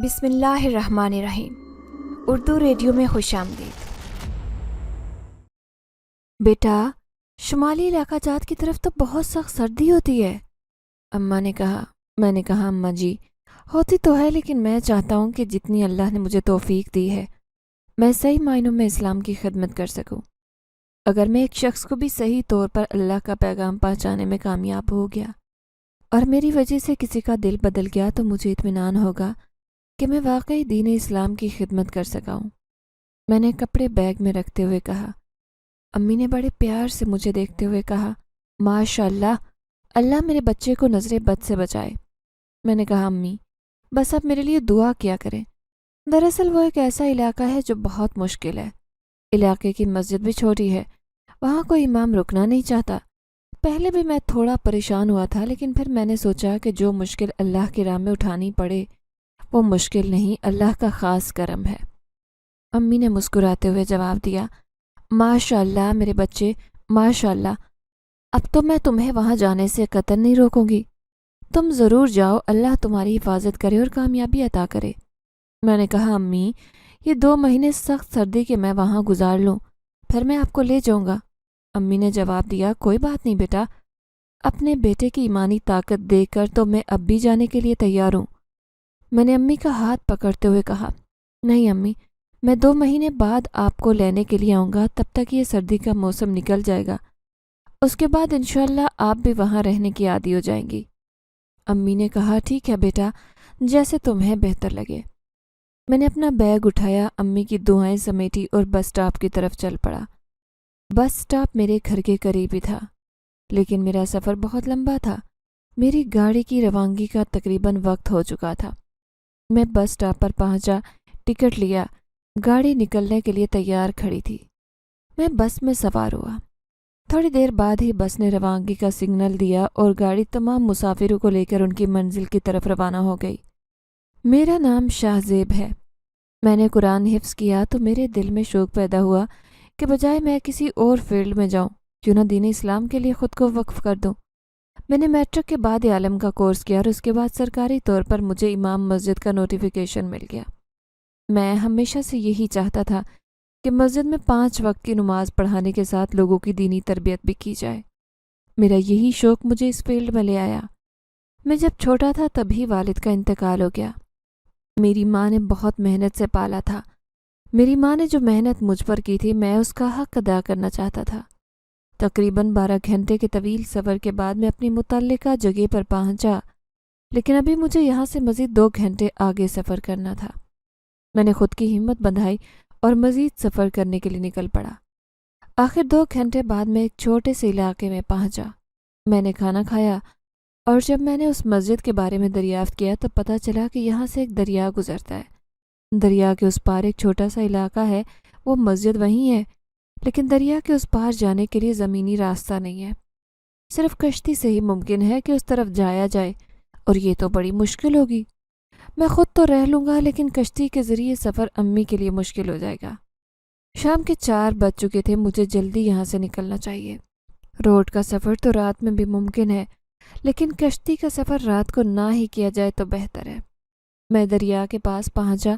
بسم اللہ الرحمن الرحیم۔ اردو ریڈیو میں خوش آمدید۔ بیٹا، شمالی علاقہ جات کی طرف تو بہت سخت سردی ہوتی ہے، اماں نے کہا۔ میں نے کہا اماں جی، ہوتی تو ہے، لیکن میں چاہتا ہوں کہ جتنی اللہ نے مجھے توفیق دی ہے میں صحیح معنوں میں اسلام کی خدمت کر سکوں۔ اگر میں ایک شخص کو بھی صحیح طور پر اللہ کا پیغام پہنچانے میں کامیاب ہو گیا اور میری وجہ سے کسی کا دل بدل گیا تو مجھے اطمینان ہوگا کہ میں واقعی دین اسلام کی خدمت کر سکا ہوں۔ میں نے کپڑے بیگ میں رکھتے ہوئے کہا۔ امی نے بڑے پیار سے مجھے دیکھتے ہوئے کہا، ماشاء اللہ، اللہ میرے بچے کو نظر بد سے بچائے۔ میں نے کہا امی، بس اب میرے لیے دعا کیا کریں۔ دراصل وہ ایک ایسا علاقہ ہے جو بہت مشکل ہے۔ علاقے کی مسجد بھی چھوٹی ہے، وہاں کوئی امام رکنا نہیں چاہتا۔ پہلے بھی میں تھوڑا پریشان ہوا تھا، لیکن پھر میں نے سوچا کہ جو مشکل اللہ کی راہ میں اٹھانی پڑے وہ مشکل نہیں، اللہ کا خاص کرم ہے۔ امی نے مسکراتے ہوئے جواب دیا، ماشاء اللہ میرے بچے، ماشاء اللہ۔ اب تو میں تمہیں وہاں جانے سے قطعاً نہیں روکوں گی، تم ضرور جاؤ، اللہ تمہاری حفاظت کرے اور کامیابی عطا کرے۔ میں نے کہا امی، یہ 2 مہینے سخت سردی کے میں وہاں گزار لوں، پھر میں آپ کو لے جاؤں گا۔ امی نے جواب دیا، کوئی بات نہیں بیٹا، اپنے بیٹے کی ایمانی طاقت دیکھ کر تو میں اب بھی جانے کے لیے تیار ہوں۔ میں نے امی کا ہاتھ پکڑتے ہوئے کہا، نہیں امی، میں 2 مہینے بعد آپ کو لینے کے لیے آؤں گا، تب تک یہ سردی کا موسم نکل جائے گا، اس کے بعد انشاءاللہ آپ بھی وہاں رہنے کی عادی ہو جائیں گی۔ امی نے کہا، ٹھیک ہے بیٹا، جیسے تمہیں بہتر لگے۔ میں نے اپنا بیگ اٹھایا، امی کی دعائیں سمیٹی اور بس سٹاپ کی طرف چل پڑا۔ بس سٹاپ میرے گھر کے قریب ہی تھا، لیکن میرا سفر بہت لمبا تھا۔ میری گاڑی کی روانگی کا تقریباً وقت ہو چکا تھا۔ میں بس سٹاپ پر پہنچا، ٹکٹ لیا، گاڑی نکلنے کے لیے تیار کھڑی تھی۔ میں بس میں سوار ہوا۔ تھوڑی دیر بعد ہی بس نے روانگی کا سگنل دیا اور گاڑی تمام مسافروں کو لے کر ان کی منزل کی طرف روانہ ہو گئی۔ میرا نام شاہ زیب ہے۔ میں نے قرآن حفظ کیا تو میرے دل میں شوق پیدا ہوا کہ بجائے میں کسی اور فیلڈ میں جاؤں، کیوں نہ دین اسلام کے لیے خود کو وقف کر دوں۔ میں نے میٹرک کے بعد عالم کا کورس کیا اور اس کے بعد سرکاری طور پر مجھے امام مسجد کا نوٹیفیکیشن مل گیا۔ میں ہمیشہ سے یہی چاہتا تھا کہ مسجد میں 5 وقت کی نماز پڑھانے کے ساتھ لوگوں کی دینی تربیت بھی کی جائے۔ میرا یہی شوق مجھے اس فیلڈ میں لے آیا۔ میں جب چھوٹا تھا تبھی والد کا انتقال ہو گیا۔ میری ماں نے بہت محنت سے پالا تھا۔ میری ماں نے جو محنت مجھ پر کی تھی میں اس کا حق ادا کرنا چاہتا تھا۔ تقریباً 12 گھنٹے کے طویل سفر کے بعد میں اپنی متعلقہ جگہ پر پہنچا، لیکن ابھی مجھے یہاں سے مزید 2 گھنٹے آگے سفر کرنا تھا۔ میں نے خود کی ہمت بندھائی اور مزید سفر کرنے کے لیے نکل پڑا۔ آخر 2 گھنٹے بعد میں ایک چھوٹے سے علاقے میں پہنچا۔ میں نے کھانا کھایا اور جب میں نے اس مسجد کے بارے میں دریافت کیا تو پتہ چلا کہ یہاں سے ایک دریا گزرتا ہے۔ دریا کے اس پار ایک چھوٹا سا علاقہ ہے، وہ مسجد وہیں ہے، لیکن دریا کے اس پار جانے کے لیے زمینی راستہ نہیں ہے۔ صرف کشتی سے ہی ممکن ہے کہ اس طرف جایا جائے، اور یہ تو بڑی مشکل ہوگی۔ میں خود تو رہ لوں گا، لیکن کشتی کے ذریعے سفر امی کے لیے مشکل ہو جائے گا۔ شام کے 4 بج چکے تھے، مجھے جلدی یہاں سے نکلنا چاہیے۔ روڈ کا سفر تو رات میں بھی ممکن ہے، لیکن کشتی کا سفر رات کو نہ ہی کیا جائے تو بہتر ہے۔ میں دریا کے پاس پہنچا۔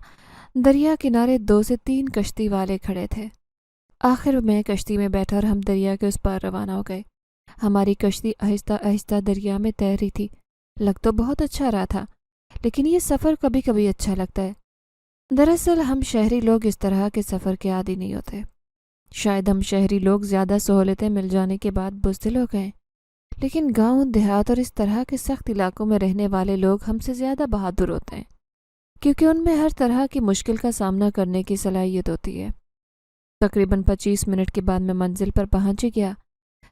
دریا کنارے 2 سے 3 کشتی والے کھڑے تھے۔ آخر میں کشتی میں بیٹھا اور ہم دریا کے اس پار روانہ ہو گئے۔ ہماری کشتی آہستہ آہستہ دریا میں تیر رہی تھی۔ لگ تو بہت اچھا رہا تھا، لیکن یہ سفر کبھی کبھی اچھا لگتا ہے۔ دراصل ہم شہری لوگ اس طرح کے سفر کے عادی نہیں ہوتے۔ شاید ہم شہری لوگ زیادہ سہولتیں مل جانے کے بعد بزدل ہو گئے، لیکن گاؤں، دیہات اور اس طرح کے سخت علاقوں میں رہنے والے لوگ ہم سے زیادہ بہادر ہوتے ہیں، کیونکہ ان میں ہر طرح کی مشکل کا سامنا کرنے کی صلاحیت ہوتی ہے۔ تقریباً 25 منٹ کے بعد میں منزل پر پہنچ گیا۔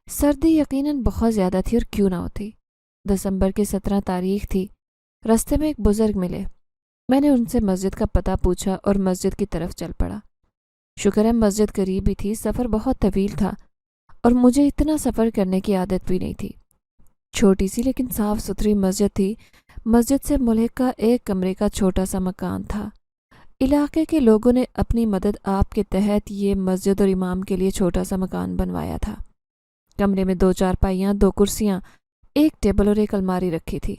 سردی یقیناً بہت زیادہ تھی، اور کیوں نہ ہوتی۔ دسمبر کی 17 تاریخ تھی۔ رستے میں ایک بزرگ ملے۔ میں نے ان سے مسجد کا پتہ پوچھا اور مسجد کی طرف چل پڑا۔ شکر ہے مسجد قریب ہی تھی، سفر بہت طویل تھا اور مجھے اتنا سفر کرنے کی عادت بھی نہیں تھی۔ چھوٹی سی لیکن صاف ستھری مسجد تھی۔ مسجد سے ملحق کا ایک کمرے کا چھوٹا سا مکان تھا۔ علاقے کے لوگوں نے اپنی مدد آپ کے تحت یہ مسجد اور امام کے لیے چھوٹا سا مکان بنوایا تھا۔ کمرے میں 2 چارپائیاں، 2 کرسیاں، ایک ٹیبل اور ایک الماری رکھی تھی۔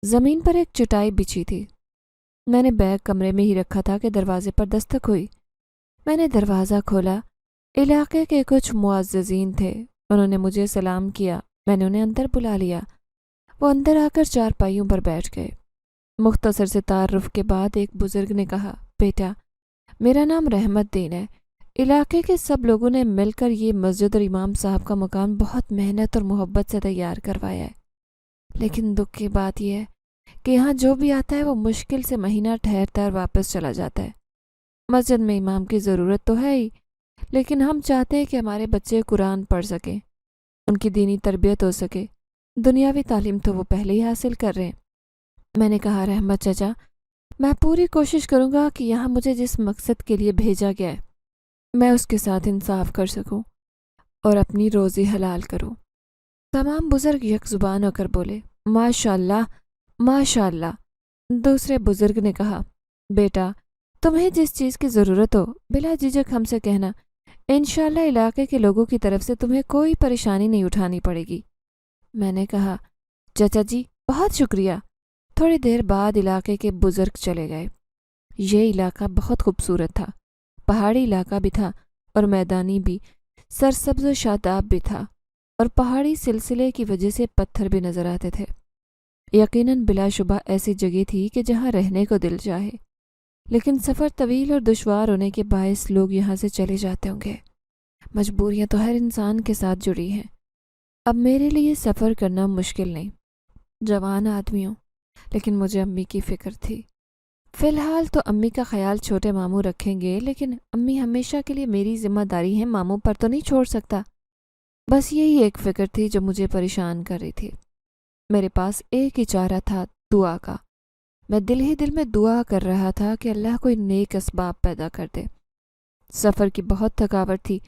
زمین پر ایک چٹائی بچھی تھی۔ میں نے بیگ کمرے میں ہی رکھا تھا کہ دروازے پر دستک ہوئی۔ میں نے دروازہ کھولا۔ علاقے کے کچھ معززین تھے، انہوں نے مجھے سلام کیا۔ میں نے انہیں اندر بلا لیا۔ وہ اندر آ کر چارپائیوں پر بیٹھ گئے۔ مختصر سے تعارف کے بعد ایک بزرگ نے کہا، بیٹا، میرا نام رحمت دین ہے۔ علاقے کے سب لوگوں نے مل کر یہ مسجد اور امام صاحب کا مکان بہت محنت اور محبت سے تیار کروایا ہے، لیکن دکھ کی بات یہ ہے کہ یہاں جو بھی آتا ہے وہ مشکل سے مہینہ ٹھہرتا ہے اور واپس چلا جاتا ہے۔ مسجد میں امام کی ضرورت تو ہے ہی، لیکن ہم چاہتے ہیں کہ ہمارے بچے قرآن پڑھ سکیں، ان کی دینی تربیت ہو سکے۔ دنیاوی تعلیم تو وہ پہلے ہی حاصل کر رہے ہیں۔ میں نے کہا، رحمت چچا، میں پوری کوشش کروں گا کہ یہاں مجھے جس مقصد کے لیے بھیجا گیا ہے میں اس کے ساتھ انصاف کر سکوں اور اپنی روزی حلال کروں۔ تمام بزرگ یک زبان ہو کر بولے، ماشاء اللہ، ماشاء اللہ۔ دوسرے بزرگ نے کہا، بیٹا، تمہیں جس چیز کی ضرورت ہو بلا جھجک ہم سے کہنا، انشاءاللہ علاقے کے لوگوں کی طرف سے تمہیں کوئی پریشانی نہیں اٹھانی پڑے گی۔ میں نے کہا، چچا جی، بہت شکریہ۔ تھوڑی دیر بعد علاقے کے بزرگ چلے گئے۔ یہ علاقہ بہت خوبصورت تھا، پہاڑی علاقہ بھی تھا اور میدانی بھی، سرسبز و شاداب بھی تھا، اور پہاڑی سلسلے کی وجہ سے پتھر بھی نظر آتے تھے۔ یقیناً بلا شبہ ایسی جگہ تھی کہ جہاں رہنے کو دل چاہے، لیکن سفر طویل اور دشوار ہونے کے باعث لوگ یہاں سے چلے جاتے ہوں گے۔ مجبوریاں تو ہر انسان کے ساتھ جڑی ہیں۔ اب میرے لیے سفر کرنا مشکل نہیں، جوان آدمی ہوں، لیکن مجھے امی کی فکر تھی۔ فی الحال تو امی کا خیال چھوٹے ماموں رکھیں گے، لیکن امی ہمیشہ کے لیے میری ذمہ داری ہے، ماموں پر تو نہیں چھوڑ سکتا۔ بس یہی ایک فکر تھی جو مجھے پریشان کر رہی تھی۔ میرے پاس ایک ہی چارہ تھا، دعا کا۔ میں دل ہی دل میں دعا کر رہا تھا کہ اللہ کوئی نیک اسباب پیدا کر دے۔ سفر کی بہت تھکاوٹ تھی۔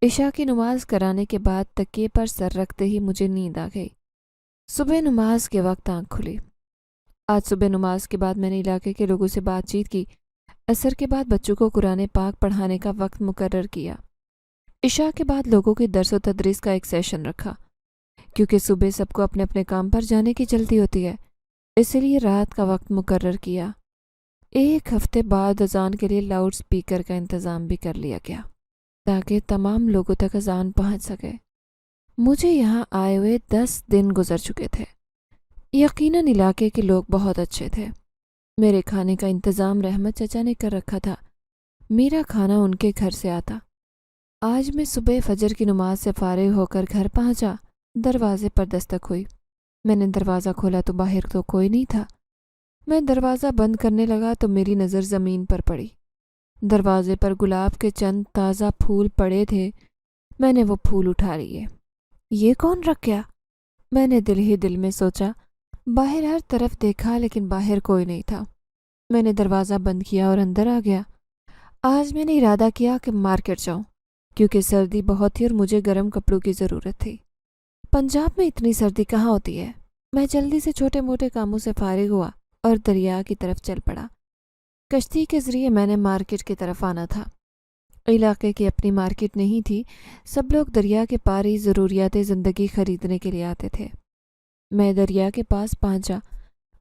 عشاء کی نماز کرانے کے بعد تکیے پر سر رکھتے ہی مجھے نیند آ گئی۔ صبح نماز کے وقت آنکھ کھلی۔ آج صبح نماز کے بعد میں نے علاقے کے لوگوں سے بات چیت کی۔ عصر کے بعد بچوں کو قرآن پاک پڑھانے کا وقت مقرر کیا۔ عشاء کے بعد لوگوں کی درس و تدریس کا ایک سیشن رکھا، کیونکہ صبح سب کو اپنے اپنے کام پر جانے کی جلدی ہوتی ہے، اس لیے رات کا وقت مقرر کیا۔ ایک ہفتے بعد اذان کے لیے لاؤڈ سپیکر کا انتظام بھی کر لیا گیا تاکہ تمام لوگوں تک اذان پہنچ سکے۔ مجھے یہاں آئے ہوئے 10 دن گزر چکے تھے۔ یقیناً علاقے کے لوگ بہت اچھے تھے۔ میرے کھانے کا انتظام رحمت چچا نے کر رکھا تھا۔ میرا کھانا ان کے گھر سے آتا۔ آج میں صبح فجر کی نماز سے فارغ ہو کر گھر پہنچا۔ دروازے پر دستک ہوئی۔ میں نے دروازہ کھولا تو باہر تو کوئی نہیں تھا۔ میں دروازہ بند کرنے لگا تو میری نظر زمین پر پڑی۔ دروازے پر گلاب کے چند تازہ پھول پڑے تھے۔ میں نے وہ پھول اٹھا لیے۔ یہ کون رکھ گیا؟ میں نے دل ہی دل میں سوچا۔ باہر ہر طرف دیکھا لیکن باہر کوئی نہیں تھا۔ میں نے دروازہ بند کیا اور اندر آ گیا۔ آج میں نے ارادہ کیا کہ مارکیٹ جاؤں، کیونکہ سردی بہت تھی اور مجھے گرم کپڑوں کی ضرورت تھی۔ پنجاب میں اتنی سردی کہاں ہوتی ہے؟ میں جلدی سے چھوٹے موٹے کاموں سے فارغ ہوا اور دریا کی طرف چل پڑا۔ کشتی کے ذریعے میں نے مارکیٹ کی طرف آنا تھا۔ علاقے کی اپنی مارکیٹ نہیں تھی، سب لوگ دریا کے پار ہی ضروریات زندگی خریدنے کے لیے آتے تھے۔ میں دریا کے پاس پہنچا۔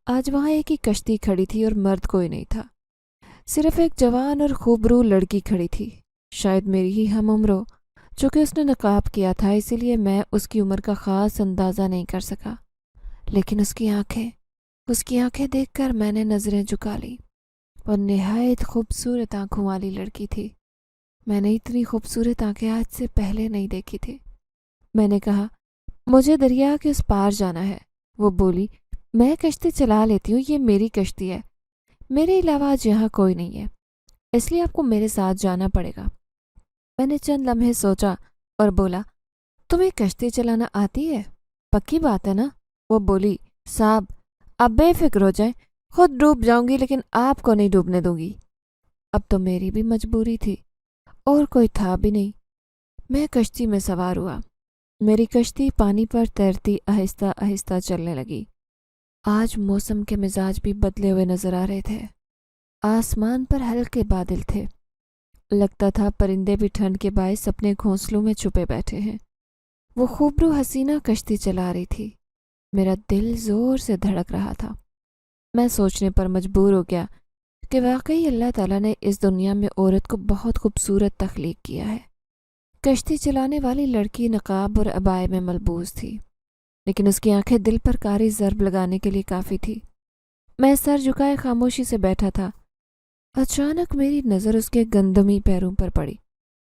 آج وہاں ایک ہی کشتی کھڑی تھی اور مرد کوئی نہیں تھا، صرف ایک جوان اور خوبرو لڑکی کھڑی تھی، شاید میری ہی ہم عمر ہو۔ چونکہ اس نے نقاب کیا تھا اسی لیے میں اس کی عمر کا خاص اندازہ نہیں کر سکا، لیکن اس کی آنکھیں دیکھ کر میں نے نظریں جھکا لی۔ اور نہایت خوبصورت آنکھوں والی لڑکی تھی۔ میں نے اتنی خوبصورت آنکھیں آج سے پہلے نہیں دیکھی تھی۔ میں نے کہا، مجھے دریا کے اس پار جانا ہے۔ وہ بولی، میں کشتی چلا لیتی ہوں، یہ میری کشتی ہے، میرے علاوہ آج یہاں کوئی نہیں ہے، اس لیے آپ کو میرے ساتھ جانا پڑے گا۔ میں نے چند لمحے سوچا اور بولا، تمہیں کشتی چلانا آتی ہے؟ پکی بات ہے نا؟ وہ بولی، صاحب آپ بے فکر ہو جائیں، خود ڈوب جاؤں گی لیکن آپ کو نہیں ڈوبنے دوں گی۔ اب تو میری بھی مجبوری تھی اور کوئی تھا بھی نہیں۔ میں کشتی میں سوار ہوا۔ میری کشتی پانی پر تیرتی آہستہ آہستہ چلنے لگی۔ آج موسم کے مزاج بھی بدلے ہوئے نظر آ رہے تھے۔ آسمان پر ہلکے بادل تھے۔ لگتا تھا پرندے بھی ٹھنڈ کے باعث اپنے گھونسلوں میں چھپے بیٹھے ہیں۔ وہ خوبرو حسینہ کشتی چلا رہی تھی۔ میرا دل زور سے دھڑک رہا تھا۔ میں سوچنے پر مجبور ہو گیا کہ واقعی اللہ تعالیٰ نے اس دنیا میں عورت کو بہت خوبصورت تخلیق کیا ہے۔ کشتی چلانے والی لڑکی نقاب اور عبائے میں ملبوس تھی، لیکن اس کی آنکھیں دل پر کاری ضرب لگانے کے لیے کافی تھی۔ میں سر جھکائے خاموشی سے بیٹھا تھا۔ اچانک میری نظر اس کے گندمی پیروں پر پڑی۔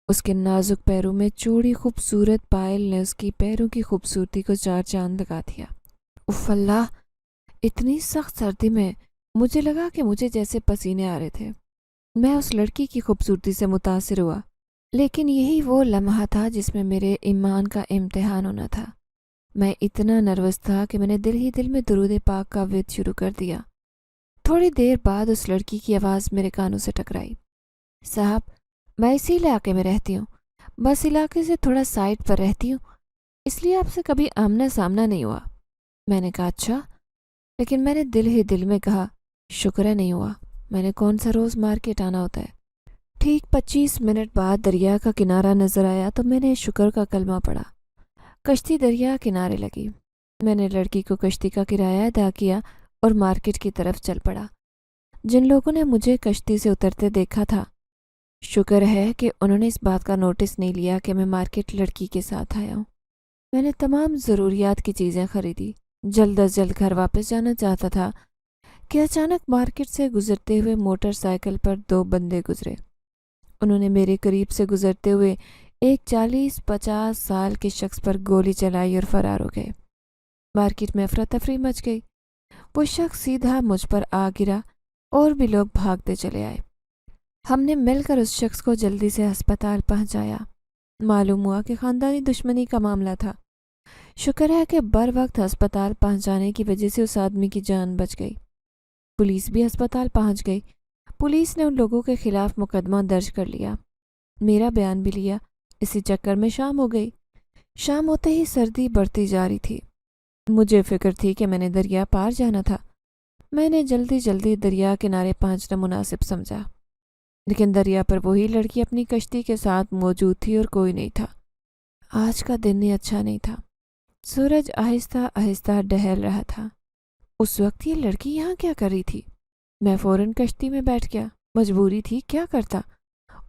اس کے نازک پیروں میں چوڑی خوبصورت پائل نے اس کی پیروں کی خوبصورتی کو چار چاند لگا دیا۔ اف اللہ! اتنی سخت سردی میں مجھے لگا کہ مجھے جیسے پسینے آ رہے تھے۔ میں اس لڑکی کی خوبصورتی سے متاثر ہوا، لیکن یہی وہ لمحہ تھا جس میں میرے ایمان کا امتحان ہونا تھا۔ میں اتنا نروس تھا کہ میں نے دل ہی دل میں درود پاک کا ورد شروع کر دیا۔ تھوڑی دیر بعد اس لڑکی کی آواز میرے کانوں سے ٹکرائی۔ صاحب، میں اسی علاقے میں رہتی ہوں، بس علاقے سے تھوڑا سائڈ پر رہتی ہوں، اس لیے آپ سے کبھی آمنا سامنا نہیں ہوا۔ میں نے کہا اچھا، لیکن میں نے دل ہی دل میں کہا شکر ہے نہیں ہوا، میں نے کون سا روز مارکیٹ آنا ہوتا ہے۔ ٹھیک 25 منٹ بعد دریا کا کنارہ نظر آیا تو میں نے شکر کا کلمہ پڑھا۔ کشتی دریا کنارے لگی۔ میں نے لڑکی کو کشتی کا کرایہ ادا کیا اور مارکیٹ کی طرف چل پڑا۔ جن لوگوں نے مجھے کشتی سے اترتے دیکھا تھا، شکر ہے کہ انہوں نے اس بات کا نوٹس نہیں لیا کہ میں مارکیٹ لڑکی کے ساتھ آیا ہوں۔ میں نے تمام ضروریات کی چیزیں خریدی، جلد از جلد گھر واپس جانا چاہتا تھا کہ اچانک مارکیٹ سے گزرتے ہوئے موٹر سائیکل پر 2 بندے گزرے۔ انہوں نے میرے قریب سے گزرتے ہوئے ایک 40-50 سال کے شخص پر گولی چلائی اور فرار ہو گئے۔ مارکیٹ میں افراتفری مچ گئی۔ وہ شخص سیدھا مجھ پر آ گرا اور بھی لوگ بھاگتے چلے آئے۔ ہم نے مل کر اس شخص کو جلدی سے ہسپتال پہنچایا۔ معلوم ہوا کہ خاندانی دشمنی کا معاملہ تھا۔ شکر ہے کہ بر وقت ہسپتال پہنچانے کی وجہ سے اس آدمی کی جان بچ گئی۔ پولیس بھی ہسپتال پہنچ گئی۔ پولیس نے ان لوگوں کے خلاف مقدمہ درج کر لیا، میرا بیان بھی لیا۔ اسی چکر میں شام ہو گئی۔ شام ہوتے ہی سردی بڑھتی جا رہی تھی۔ مجھے فکر تھی کہ میں نے دریا پار جانا تھا۔ میں نے جلدی جلدی دریا کنارے پہنچنا مناسب سمجھا، لیکن دریا پر وہی لڑکی اپنی کشتی کے ساتھ موجود تھی اور کوئی نہیں تھا۔ آج کا دن ہی اچھا نہیں تھا۔ سورج آہستہ آہستہ ڈھل رہا تھا۔ اس وقت یہ لڑکی یہاں کیا کر رہی تھی؟ میں فوراً کشتی میں بیٹھ گیا۔ مجبوری تھی، کیا کرتا،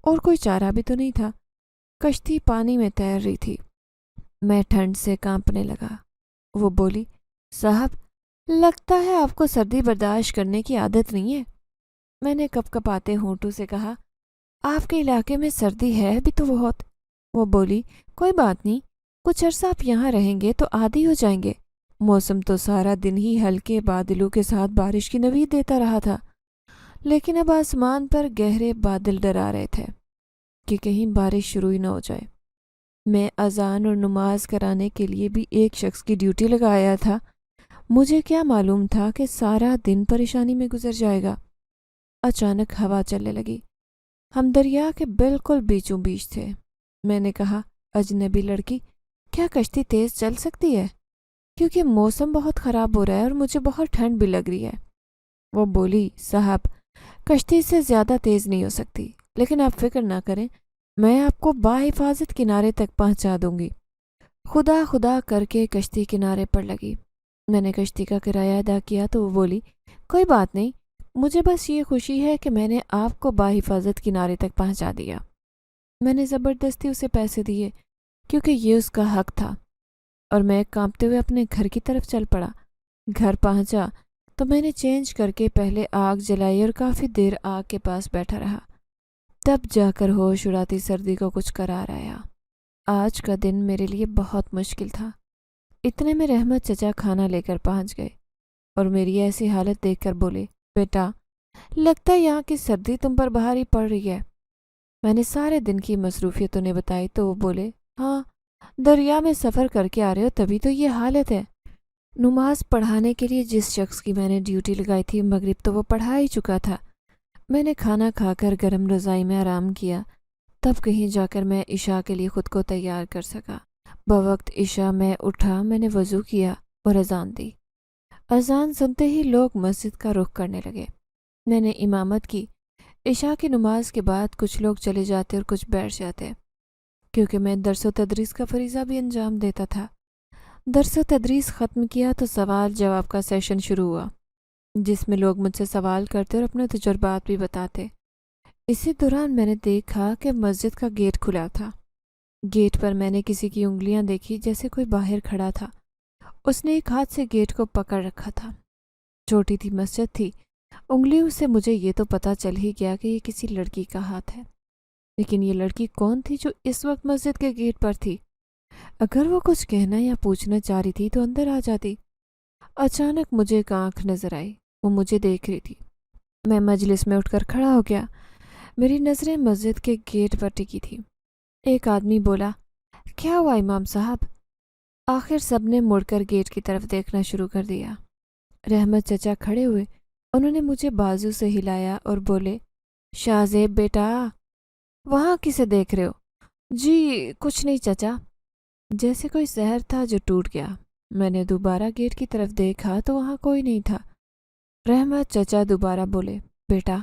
اور کوئی چارہ بھی تو نہیں تھا۔ کشتی پانی میں تیر رہی تھی۔ میں ٹھنڈ سے کانپنے لگا۔ وہ بولی، صاحب، لگتا ہے آپ کو سردی برداشت کرنے کی عادت نہیں ہے۔ میں نے کپ کپاتے ہونٹوں سے کہا، آپ کے علاقے میں سردی ہے بھی تو بہت۔ وہ بولی، کوئی بات نہیں، کچھ عرصہ آپ یہاں رہیں گے تو عادی ہو جائیں گے۔ موسم تو سارا دن ہی ہلکے بادلوں کے ساتھ بارش کی نوید دیتا رہا تھا، لیکن اب آسمان پر گہرے بادل ڈرا رہے تھے کہ کہیں بارش شروع ہی نہ ہو جائے۔ میں اذان اور نماز کرانے کے لیے بھی ایک شخص کی ڈیوٹی لگایا تھا۔ مجھے کیا معلوم تھا کہ سارا دن پریشانی میں گزر جائے گا۔ اچانک ہوا چلنے لگی۔ ہم دریا کے بالکل بیچوں بیچ تھے۔ میں نے کہا، اجنبی لڑکی، کیا کشتی تیز چل سکتی ہے؟ کیونکہ موسم بہت خراب ہو رہا ہے اور مجھے بہت ٹھنڈ بھی لگ رہی ہے۔ وہ بولی، صاحب، کشتی سے زیادہ تیز نہیں ہو سکتی، لیکن آپ فکر نہ کریں، میں آپ کو باحفاظت کنارے تک پہنچا دوں گی۔ خدا خدا کر کے کشتی کنارے پر لگی۔ میں نے کشتی کا کرایہ ادا کیا تو وہ بولی، کوئی بات نہیں، مجھے بس یہ خوشی ہے کہ میں نے آپ کو باحفاظت کنارے تک پہنچا دیا۔ میں نے زبردستی اسے پیسے دیے کیونکہ یہ اس کا حق تھا، اور میں کانپتے ہوئے اپنے گھر کی طرف چل پڑا۔ گھر پہنچا تو میں نے چینج کر کے پہلے آگ جلائی اور کافی دیر آگ کے پاس بیٹھا رہا۔ تب جا کر ہوش اڑاتی سردی کو کچھ قرار آیا۔ آج کا دن میرے لیے بہت مشکل تھا۔ اتنے میں رحمت چچا کھانا لے کر پہنچ گئے اور میری ایسی حالت دیکھ کر بولے، بیٹا، لگتا ہے یہاں کی سردی تم پر بھاری پڑ رہی ہے۔ میں نے سارے دن کی مصروفیت انہیں بتائی تو وہ بولے، ہاں، دریا میں سفر کر کے آ رہے ہو تبھی تو یہ حالت ہے۔ نماز پڑھانے کے لیے جس شخص کی میں نے ڈیوٹی لگائی تھی، مغرب تو وہ پڑھا ہی چکا تھا۔ میں نے کھانا کھا کر گرم رضائی میں آرام کیا، تب کہیں جا کر میں عشاء کے لیے خود کو تیار کر سکا۔ بوقت عشاء میں اٹھا، میں نے وضو کیا اور اذان دی۔ اذان سنتے ہی لوگ مسجد کا رخ کرنے لگے۔ میں نے امامت کی۔ عشاء کی نماز کے بعد کچھ لوگ چلے جاتے اور کچھ بیٹھ جاتے، کیونکہ میں درس و تدریس کا فریضہ بھی انجام دیتا تھا۔ درس و تدریس ختم کیا تو سوال جواب کا سیشن شروع ہوا۔ جس میں لوگ مجھ سے سوال کرتے اور اپنے تجربات بھی بتاتے۔ اسی دوران میں نے دیکھا کہ مسجد کا گیٹ کھلا تھا۔ گیٹ پر میں نے کسی کی انگلیاں دیکھی، جیسے کوئی باہر کھڑا تھا۔ اس نے ایک ہاتھ سے گیٹ کو پکڑ رکھا تھا۔ چھوٹی تھی مسجد تھی، انگلیوں سے مجھے یہ تو پتہ چل ہی گیا کہ یہ کسی لڑکی کا ہاتھ ہے، لیکن یہ لڑکی کون تھی جو اس وقت مسجد کے گیٹ پر تھی؟ اگر وہ کچھ کہنا یا پوچھنا چاہ رہی تھی تو اندر آ جاتی۔ اچانک مجھے ایک آنکھ نظر آئی، وہ مجھے دیکھ رہی تھی۔ میں مجلس میں اٹھ کر کھڑا ہو گیا، میری نظریں مسجد کے گیٹ پر ٹکی تھی۔ ایک آدمی بولا، کیا ہوا امام صاحب؟ آخر سب نے مڑ کر گیٹ کی طرف دیکھنا شروع کر دیا۔ رحمت چچا کھڑے ہوئے، انہوں نے مجھے بازو سے ہلایا اور بولے، شاہ زیب بیٹا، وہاں کسے دیکھ رہے ہو؟ جی کچھ نہیں چچا۔ جیسے کوئی زہر تھا جو ٹوٹ گیا۔ میں نے دوبارہ گیٹ کی طرف دیکھا تو وہاں کوئی نہیں تھا۔ رحمت چچا دوبارہ بولے، بیٹا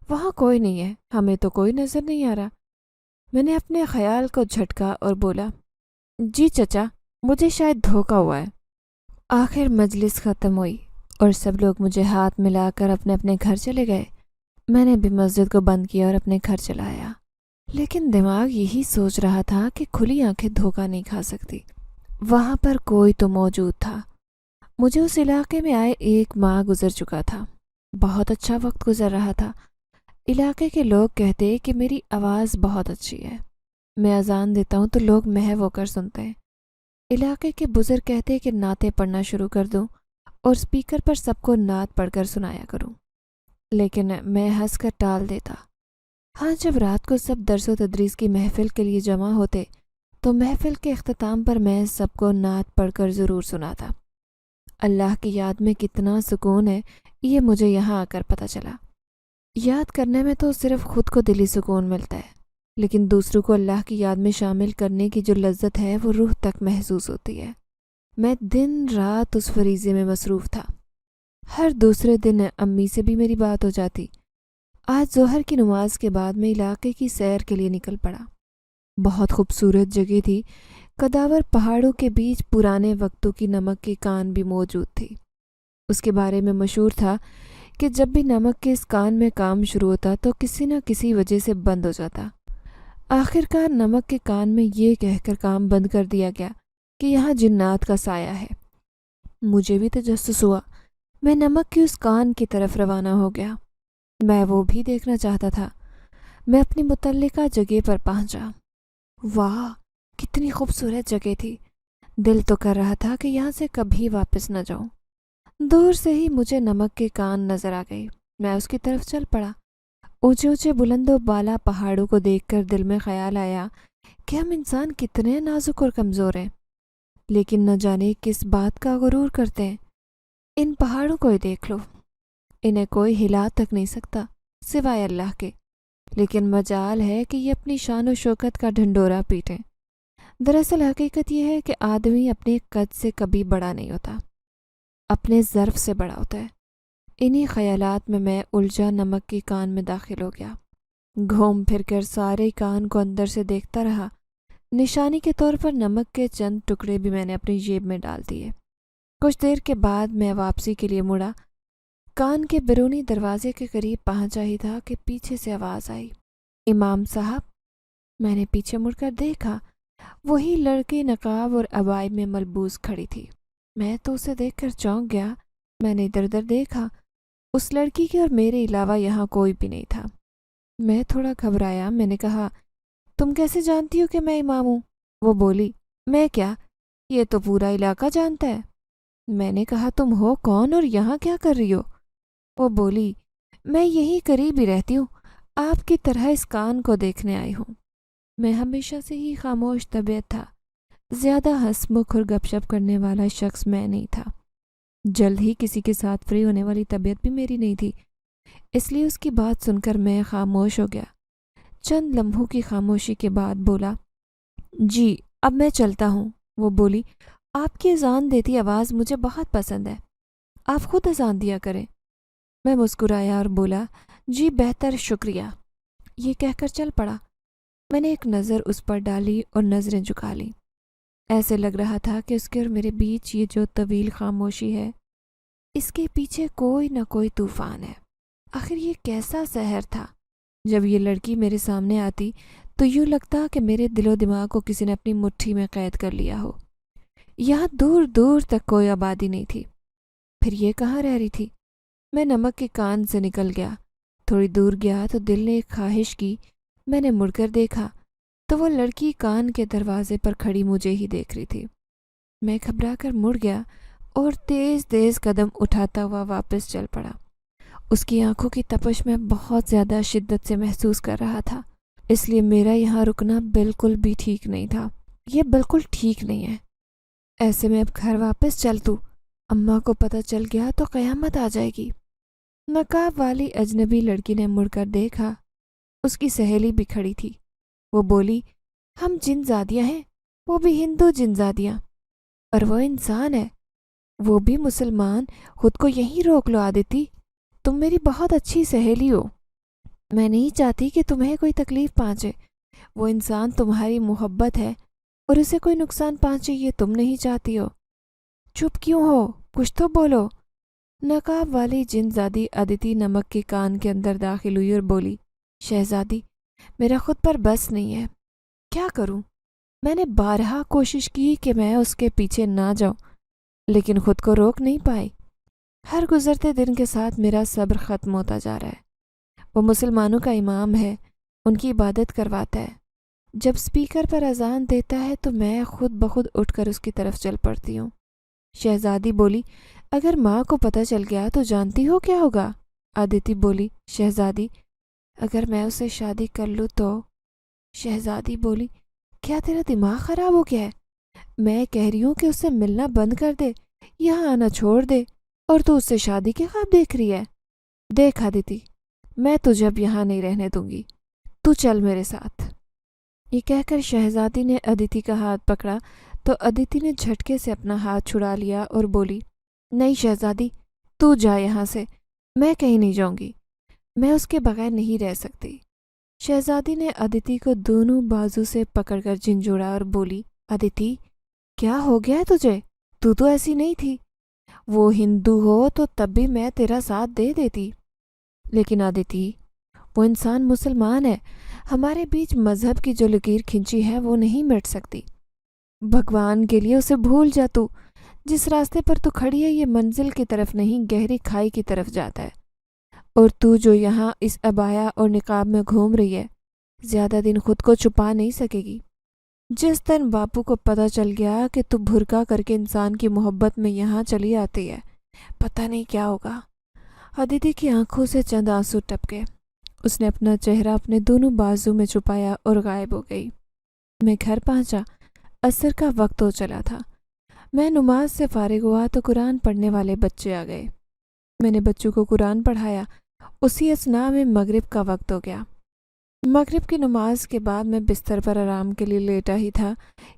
وہاں کوئی نہیں ہے، ہمیں تو کوئی نظر نہیں آ رہا۔ میں نے اپنے خیال کو جھٹکا اور بولا، جی چچا مجھے شاید دھوکہ ہوا ہے۔ آخر مجلس ختم ہوئی اور سب لوگ مجھے ہاتھ ملا کر اپنے اپنے گھر چلے گئے۔ میں نے بھی مسجد کو بند کیا اور اپنے گھر چلا آیا، لیکن دماغ یہی سوچ رہا تھا کہ کھلی آنکھیں دھوکہ نہیں کھا سکتی۔ وہاں پر کوئی تو موجود تھا۔ مجھے اس علاقے میں آئے 1 ماہ گزر چکا تھا۔ بہت اچھا وقت گزر رہا تھا۔ علاقے کے لوگ کہتے کہ میری آواز بہت اچھی ہے۔ میں اذان دیتا ہوں تو لوگ محو ہو کر سنتے ہیں۔ علاقے کے بزرگ کہتے کہ نعتیں پڑھنا شروع کر دوں اور سپیکر پر سب کو نعت پڑھ کر سنایا کروں، لیکن میں ہنس کر ٹال دیتا۔ ہاں جب رات کو سب درس و تدریس کی محفل کے لیے جمع ہوتے تو محفل کے اختتام پر میں سب کو نعت پڑھ کر ضرور سناتا۔ اللہ کی یاد میں کتنا سکون ہے، یہ مجھے یہاں آ کر پتہ چلا۔ یاد کرنے میں تو صرف خود کو دلی سکون ملتا ہے، لیکن دوسروں کو اللہ کی یاد میں شامل کرنے کی جو لذت ہے وہ روح تک محسوس ہوتی ہے۔ میں دن رات اس فریضے میں مصروف تھا۔ ہر دوسرے دن امی سے بھی میری بات ہو جاتی۔ آج ظہر کی نماز کے بعد میں علاقے کی سیر کے لیے نکل پڑا۔ بہت خوبصورت جگہ تھی۔ کداور پہاڑوں کے بیچ پرانے وقتوں کی نمک کی کان بھی موجود تھی۔ اس کے بارے میں مشہور تھا کہ جب بھی نمک کے اس کان میں کام شروع ہوتا تو کسی نہ کسی وجہ سے بند ہو جاتا۔ آخر کار نمک کے کان میں یہ کہہ کر کام بند کر دیا گیا کہ یہاں جنات کا سایہ ہے۔ مجھے بھی تجسس ہوا۔ میں نمک کی اس کان کی طرف روانہ ہو گیا۔ میں وہ بھی دیکھنا چاہتا تھا۔ میں اپنی متعلقہ جگہ پر پہنچا۔ واہ کتنی خوبصورت جگہ تھی۔ دل تو کر رہا تھا کہ یہاں سے کبھی واپس نہ جاؤں۔ دور سے ہی مجھے نمک کے کان نظر آ گئی۔ میں اس کی طرف چل پڑا۔ اونچے اونچے بلند و بالا پہاڑوں کو دیکھ کر دل میں خیال آیا کہ ہم انسان کتنے نازک اور کمزور ہیں، لیکن نہ جانے کس بات کا غرور کرتے ہیں۔ ان پہاڑوں کو ہی دیکھ لو، انہیں کوئی ہلا تک نہیں سکتا سوائے اللہ کے، لیکن مجال ہے کہ یہ اپنی شان و شوکت کا ڈھنڈورا پیٹیں۔ دراصل حقیقت یہ ہے کہ آدمی اپنے قد سے کبھی بڑا نہیں ہوتا، اپنے ظرف سے بڑا ہوتا ہے۔ انہی خیالات میں الجھا نمک کی کان میں داخل ہو گیا۔ گھوم پھر کر سارے کان کو اندر سے دیکھتا رہا۔ نشانی کے طور پر نمک کے چند ٹکڑے بھی میں نے اپنی جیب میں ڈال دیے۔ کچھ دیر کے بعد میں واپسی کے لیے مڑا۔ کان کے بیرونی دروازے کے قریب پہنچا ہی تھا کہ پیچھے سے آواز آئی، امام صاحب۔ میں نے پیچھے مڑ کر دیکھا، وہی لڑکی نقاب اور عبائی میں ملبوس کھڑی تھی۔ میں تو اسے دیکھ کر چونک گیا۔ میں نے ادھر ادھر دیکھا، اس لڑکی کے اور میرے علاوہ یہاں کوئی بھی نہیں تھا۔ میں تھوڑا گھبرایا۔ میں نے کہا، تم کیسے جانتی ہو کہ میں امام ہوں؟ وہ بولی، میں کیا، یہ تو پورا علاقہ جانتا ہے۔ میں نے کہا، تم ہو کون اور یہاں کیا کر رہی ہو؟ وہ بولی، میں یہی قریب ہی رہتی ہوں، آپ کی طرح اس کان کو دیکھنے آئی ہوں۔ میں ہمیشہ سے ہی خاموش طبیعت تھا، زیادہ ہنس مکھ اور گپ شپ کرنے والا شخص میں نہیں تھا۔ جلد ہی کسی کے ساتھ فری ہونے والی طبیعت بھی میری نہیں تھی، اس لیے اس کی بات سن کر میں خاموش ہو گیا۔ چند لمحوں کی خاموشی کے بعد بولا، جی اب میں چلتا ہوں۔ وہ بولی، آپ کی اذان دیتی آواز مجھے بہت پسند ہے، آپ خود اذان دیا کریں۔ میں مسکرایا اور بولا، جی بہتر، شکریہ۔ یہ کہہ کر چل پڑا۔ میں نے ایک نظر اس پر ڈالی اور نظریں جھکا لیں۔ ایسے لگ رہا تھا کہ اس کے اور میرے بیچ یہ جو طویل خاموشی ہے اس کے پیچھے کوئی نہ کوئی طوفان ہے۔ آخر یہ کیسا سحر تھا؟ جب یہ لڑکی میرے سامنے آتی تو یوں لگتا کہ میرے دل و دماغ کو کسی نے اپنی مٹھی میں قید کر لیا ہو۔ یہاں دور دور تک کوئی آبادی نہیں تھی، پھر یہ کہاں رہ رہی تھی؟ میں نمک کے کان سے نکل گیا۔ تھوڑی دور گیا تو دل نے ایک خواہش کی۔ میں نے مڑ کر دیکھا تو وہ لڑکی کان کے دروازے پر کھڑی مجھے ہی دیکھ رہی تھی۔ میں گھبرا کر مڑ گیا اور تیز تیز قدم اٹھاتا ہوا واپس چل پڑا۔ اس کی آنکھوں کی تپش میں بہت زیادہ شدت سے محسوس کر رہا تھا، اس لیے میرا یہاں رکنا بالکل بھی ٹھیک نہیں تھا۔ یہ بالکل ٹھیک نہیں ہے۔ ایسے میں اب گھر واپس چل تو اماں کو پتہ چل گیا تو قیامت آ جائے گی۔ نقاب والی اجنبی لڑکی نے مڑ کر دیکھا، اس کی سہیلی بھی کھڑی تھی۔ وہ بولی، ہم جن زادیاں ہیں، وہ بھی ہندو جن زادیاں، اور وہ انسان ہے، وہ بھی مسلمان، خود کو یہیں روک لو آدتی، تم میری بہت اچھی سہیلی ہو، میں نہیں چاہتی کہ تمہیں کوئی تکلیف پہنچے، وہ انسان تمہاری محبت ہے اور اسے کوئی نقصان پہنچے یہ تم نہیں چاہتی ہو۔ چپ کیوں ہو؟ کچھ تو بولو۔ نقاب والی جن زادی ادیتی نمک کے کان کے اندر داخل ہوئی اور بولی، شہزادی میرا خود پر بس نہیں ہے، کیا کروں؟ میں نے بارہا کوشش کی کہ میں اس کے پیچھے نہ جاؤں، لیکن خود کو روک نہیں پائی۔ ہر گزرتے دن کے ساتھ میرا صبر ختم ہوتا جا رہا ہے۔ وہ مسلمانوں کا امام ہے، ان کی عبادت کرواتا ہے۔ جب سپیکر پر اذان دیتا ہے تو میں خود بخود اٹھ کر اس کی طرف چل پڑتی ہوں۔ شہزادی بولی، اگر ماں کو پتہ چل گیا تو جانتی ہو کیا ہوگا؟ آدیتی بولی، شہزادی اگر میں اسے شادی کر لوں تو؟ شہزادی بولی، کیا تیرا دماغ خراب ہو گیا ہے؟ میں کہہ رہی ہوں کہ اسے ملنا بند کر دے، یہاں آنا چھوڑ دے، اور تو اس سے شادی کے خواب دیکھ رہی ہے؟ دیکھ آدیتی، میں تجھے اب یہاں نہیں رہنے دوں گی، تو چل میرے ساتھ۔ یہ کہہ کر شہزادی نے ادیتی کا ہاتھ پکڑا تو ادیتی نے جھٹکے سے اپنا ہاتھ چھڑا لیا اور بولی، نہیں شہزادی، تو جا یہاں سے، میں کہیں نہیں جاؤں گی، میں اس کے بغیر نہیں رہ سکتی۔ شہزادی نے ادیتی کو دونوں بازو سے پکڑ کر جھنجھوڑا اور بولی، ادیتی کیا ہو گیا ہے تجھے؟ تو ایسی نہیں تھی، وہ ہندو ہو تو تب بھی میں تیرا ساتھ دے دیتی، لیکن ادیتی وہ انسان مسلمان ہے، ہمارے بیچ مذہب کی جو لکیر کھنچی ہے وہ نہیں مٹ سکتی۔ بھگوان کے لیے اسے بھول جا، تو جس راستے پر تو کھڑی ہے یہ منزل کی طرف نہیں گہری کھائی کی طرف جاتا ہے، اور تو جو یہاں اس عبایا اور نقاب میں گھوم رہی ہے زیادہ دن خود کو چھپا نہیں سکے گی۔ جس دن باپو کو پتہ چل گیا کہ تو بھرکا کر کے انسان کی محبت میں یہاں چلی آتی ہے، پتہ نہیں کیا ہوگا۔ ادیتی کی آنکھوں سے چند آنسو ٹپکے، اس نے اپنا چہرہ اپنے دونوں بازو میں چھپایا اور غائب ہو گئی۔ میں گھر پہنچا، عصر کا وقت ہو چلا تھا۔ میں نماز سے فارغ ہوا تو قرآن پڑھنے والے بچے آ گئے۔ میں نے بچوں کو قرآن پڑھایا۔ اسی اثناء میں مغرب کا وقت ہو گیا۔ مغرب کی نماز کے بعد میں بستر پر آرام کے لیے لیٹا ہی تھا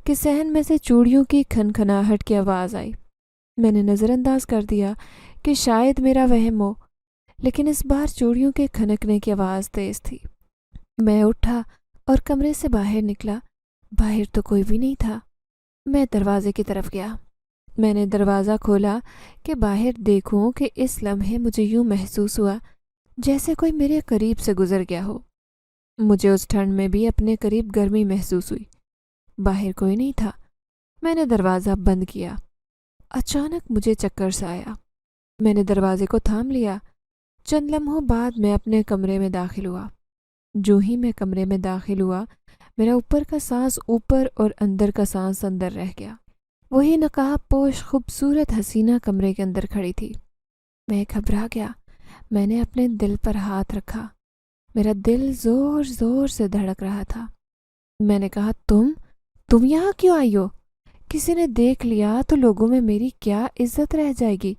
کہ صحن میں سے چوڑیوں کی کھنکھناہٹ کی آواز آئی۔ میں نے نظر انداز کر دیا کہ شاید میرا وہم ہو، لیکن اس بار چوڑیوں کے کھنکنے کی آواز تیز تھی۔ میں اٹھا اور کمرے سے باہر نکلا۔ باہر تو کوئی بھی نہیں تھا۔ میں دروازے کی طرف گیا۔ میں نے دروازہ کھولا کہ باہر دیکھوں کہ اس لمحے مجھے یوں محسوس ہوا جیسے کوئی میرے قریب سے گزر گیا ہو۔ مجھے اس ٹھنڈ میں بھی اپنے قریب گرمی محسوس ہوئی۔ باہر کوئی نہیں تھا۔ میں نے دروازہ بند کیا۔ اچانک مجھے چکر سا آیا۔ میں نے دروازے کو تھام لیا۔ چند لمحوں بعد میں اپنے کمرے میں داخل ہوا۔ جو ہی میں کمرے میں داخل ہوا، میرا اوپر کا سانس اوپر اور اندر کا سانس اندر رہ گیا۔ وہی نقاب پوش خوبصورت حسینہ کمرے کے اندر کھڑی تھی۔ میں گھبرا گیا۔ میں نے اپنے دل پر ہاتھ رکھا۔ میرا دل زور زور سے دھڑک رہا تھا۔ میں نے کہا، تم یہاں کیوں آئی ہو؟ کسی نے دیکھ لیا تو لوگوں میں میری کیا عزت رہ جائے گی؟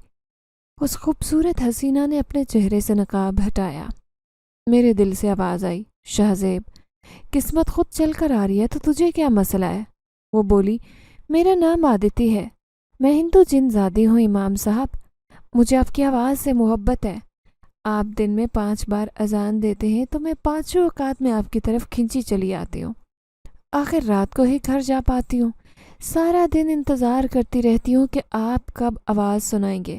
اس خوبصورت حسینہ نے اپنے چہرے سے نقاب ہٹایا۔ میرے دل سے آواز آئی، شہزیب، قسمت خود چل کر آ رہی ہے تو تجھے کیا مسئلہ ہے؟ وہ بولی، میرا نام آدیتی ہے، میں ہندو جن زادی ہوں امام صاحب، مجھے آپ کی آواز سے محبت ہے۔ آپ دن میں 5 بار اذان دیتے ہیں تو میں 5 اوقات میں آپ کی طرف کھنچی چلی آتی ہوں۔ آخر رات کو ہی گھر جا پاتی ہوں۔ سارا دن انتظار کرتی رہتی ہوں کہ آپ کب آواز سنائیں گے۔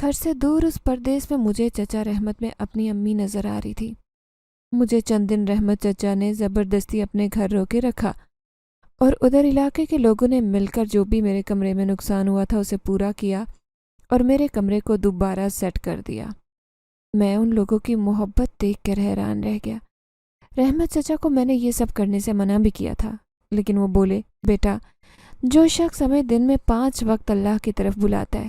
گھر سے دور اس پردیس میں مجھے چچا رحمت میں اپنی امی نظر آ رہی تھی۔ مجھے چند دن رحمت چچا نے زبردستی اپنے گھر روکے رکھا اور ادھر علاقے کے لوگوں نے مل کر جو بھی میرے کمرے میں نقصان ہوا تھا اسے پورا کیا اور میرے کمرے کو دوبارہ سیٹ کر دیا۔ میں ان لوگوں کی محبت دیکھ کر حیران رہ گیا۔ رحمت چچا کو میں نے یہ سب کرنے سے منع بھی کیا تھا، لیکن وہ بولے، بیٹا، جو شخص ہمیں دن میں 5 وقت اللہ کی طرف بلاتا ہے،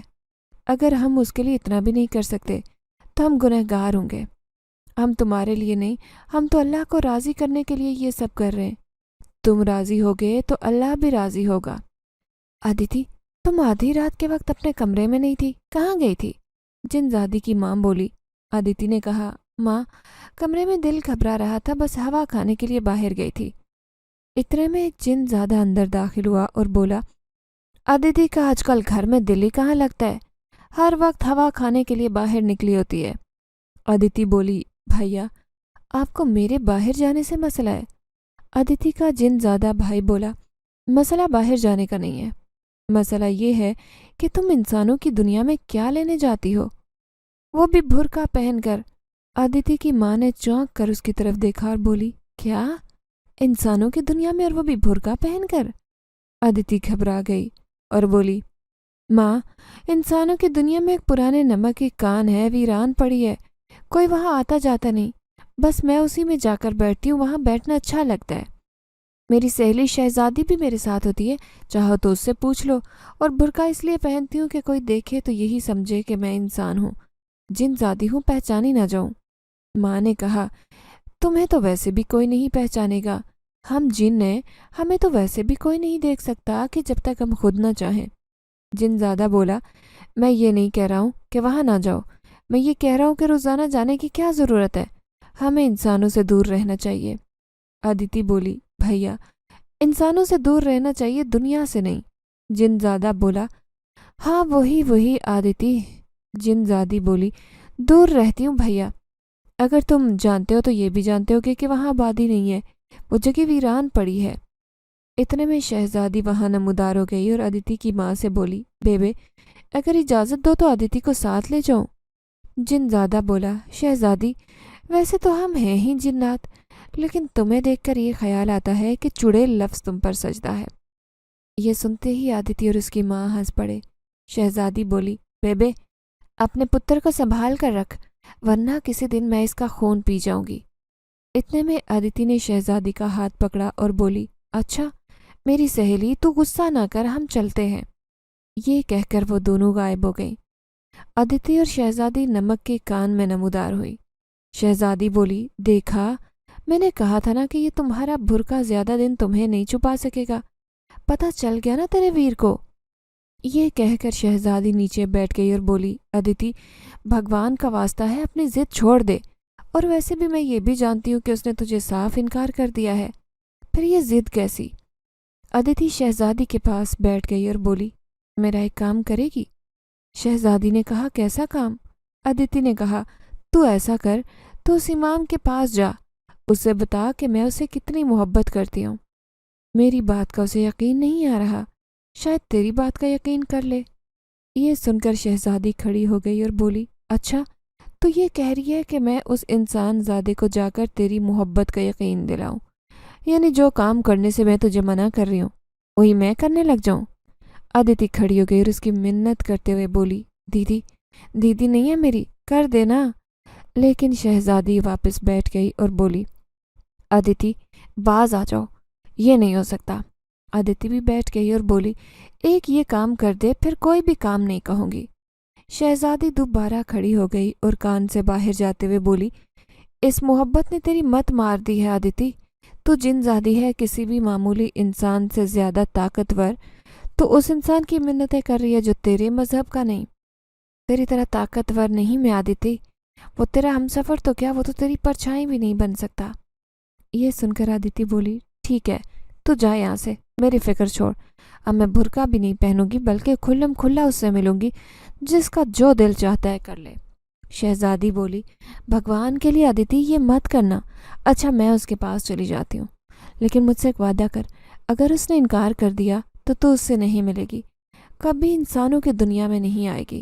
اگر ہم اس کے لیے اتنا بھی نہیں کر سکتے تو ہم گنہگار ہوں گے۔ ہم تمہارے لیے نہیں، ہم تو اللہ کو راضی کرنے کے لیے یہ سب کر رہے ہیں۔ تم راضی ہوگے تو اللہ بھی راضی ہوگا۔ آدیتی، تم آدھی رات کے وقت اپنے کمرے میں نہیں تھی، کہاں گئی تھی؟ جن زادی کی ماں بولی۔ آدیتی نے کہا، ماں، کمرے میں دل گھبرا رہا تھا، بس ہوا کھانے کے لیے باہر گئی تھی۔ اتنے میں ایک جن زیادہ اندر داخل ہوا اور بولا، آدیتی کا آج کل گھر میں دل ہی کہاں لگتا ہے، ہر وقت ہوا کھانے کے لیے باہر نکلی ہوتی ہے۔ آدیتی بولی، بھیا، آپ کو میرے باہر جانے سے مسئلہ ہے؟ آدیتی کا جن زیادہ بھائی بولا، مسئلہ باہر جانے کا نہیں ہے، مسئلہ یہ ہے کہ تم انسانوں کی دنیا میں کیا لینے جاتی ہو، وہ بھی برقع پہن کر۔ آدیتی کی ماں نے چونک کر اس کی طرف دیکھا اور بولی، کیا؟ انسانوں کی دنیا میں اور وہ بھی برقع پہن کر؟ آدیتی گھبرا گئی اور بولی، ماں، انسانوں کی دنیا میں ایک پرانے نمک کی کان ہے، ویران پڑی ہے، کوئی وہاں آتا جاتا نہیں، بس میں اسی میں جا کر بیٹھتی ہوں، وہاں بیٹھنا اچھا لگتا ہے۔ میری سہیلی شہزادی بھی میرے ساتھ ہوتی ہے، چاہو تو اس سے پوچھ لو، اور برقع اس لیے پہنتی ہوں کہ کوئی دیکھے تو یہی سمجھے کہ میں انسان ہوں، جن زادی ہوں، پہچانی نہ جاؤں۔ ماں نے کہا، تمہیں تو ویسے بھی کوئی نہیں پہچانے گا، ہم جن ہیں، ہمیں تو ویسے بھی کوئی نہیں دیکھ سکتا کہ جب تک ہم خود نہ چاہیں۔ جن زیادہ بولا، میں یہ نہیں کہہ رہا ہوں کہ وہاں نہ جاؤ، میں یہ کہہ رہا ہوں کہ روزانہ جانے کی کیا ضرورت ہے، ہمیں انسانوں سے دور رہنا چاہیے۔ آدیتی بولی، بھیا، انسانوں سے دور رہنا چاہیے، دنیا سے نہیں۔ جن زیادہ بولا، ہاں وہی آدیتی۔ جن زادی بولی، دور رہتی ہوں بھیا، اگر تم جانتے ہو تو یہ بھی جانتے ہو کہ وہاں آبادی نہیں ہے، وہ جگہ ویران پڑی ہے۔ اتنے میں شہزادی وہاں نمودار ہو گئی اور آدیتی کی ماں سے بولی، بیبے، اگر اجازت دو تو آدیتی کو ساتھ لے جاؤں۔ جن زیادہ بولا، شہزادی، ویسے تو ہم ہیں ہی جنات، لیکن تمہیں دیکھ کر یہ خیال آتا ہے کہ چڑیل لفظ تم پر سجدہ ہے۔ یہ سنتے ہی آدیتی اور اس کی ماں ہنس پڑے۔ شہزادی بولی، بیبے، اپنے پتر کو سنبھال کر رکھ، ورنہ کسی دن میں اس کا خون پی جاؤں گی۔ اتنے میں آدیتی نے شہزادی کا ہاتھ پکڑا اور بولی، اچھا میری سہیلی، تو غصہ نہ کر، ہم چلتے ہیں۔ یہ کہہ کر وہ دونوں غائب ہو گئیں۔ آدیتی اور شہزادی نمک کے کان میں نمودار ہوئی۔ شہزادی بولی، دیکھا، میں نے کہا تھا نا کہ یہ تمہارا برقع زیادہ دن تمہیں نہیں چھپا سکے گا، پتہ چل گیا نا تیرے ویر کو۔ یہ کہہ کر شہزادی نیچے بیٹھ گئی اور بولی، آدیتی، بھگوان کا واسطہ ہے، اپنی ضد چھوڑ دے، اور ویسے بھی میں یہ بھی جانتی ہوں کہ اس نے تجھے صاف انکار کر دیا ہے، پھر یہ ضد کیسی؟ آدیتی شہزادی کے پاس بیٹھ گئی اور بولی، میرا ایک کام کرے گی؟ شہزادی نے کہا، کیسا کام؟ آدیتی نے کہا، تو ایسا کر، تو اس امام کے پاس جا، اسے بتا کہ میں اسے کتنی محبت کرتی ہوں، میری بات کا اسے یقین نہیں آ رہا، شاید تیری بات کا یقین کر لے۔ یہ سن کر شہزادی کھڑی ہو گئی اور بولی، اچھا تو یہ کہہ رہی ہے کہ میں اس انسان زادے کو جا کر تیری محبت کا یقین دلاؤں، یعنی جو کام کرنے سے میں تجھے منع کر رہی ہوں وہی میں کرنے لگ جاؤں؟ آدیتی کھڑی ہو گئی اور اس کی منت کرتے ہوئے بولی، دیدی، دیدی نہیں ہے میری، کر دینا۔ لیکن شہزادی واپس بیٹھ گئی اور بولی، آدیتی، باز آ جاؤ، یہ نہیں ہو سکتا۔ آدیتی بھی بیٹھ گئی اور بولی، ایک یہ کام کر دے، پھر کوئی بھی کام نہیں کہوں گی۔ شہزادی دوبارہ کھڑی ہو گئی اور کان سے باہر جاتے ہوئے بولی، اس محبت نے تیری مت مار دی ہے آدیتی، تو جن زادی ہے، کسی بھی معمولی انسان سے زیادہ طاقتور، تو اس انسان کی منتیں کر رہی ہے جو تیرے مذہب کا نہیں، تیری طرح طاقتور نہیں میں آدیتی، وہ تیرا ہمسفر تو کیا، وہ تو تیری پرچھائی بھی نہیں بن سکتا۔ یہ سن کر آدیتی بولی، ٹھیک ہے، تو جا یہاں سے، میری فکر چھوڑ، اب میں برقع بھی نہیں پہنوں گی، بلکہ کھلم کھلا اس سے ملوں گی، جس کا جو دل چاہتا ہے کر لے۔ شہزادی بولی، بھگوان کے لیے آدیتی یہ مت کرنا۔ اچھا میں اس کے پاس چلی جاتی ہوں، لیکن مجھ سے ایک وعدہ کر، اگر اس نے انکار کر دیا تو اس سے نہیں ملے گی، کبھی انسانوں کی دنیا میں نہیں آئے گی۔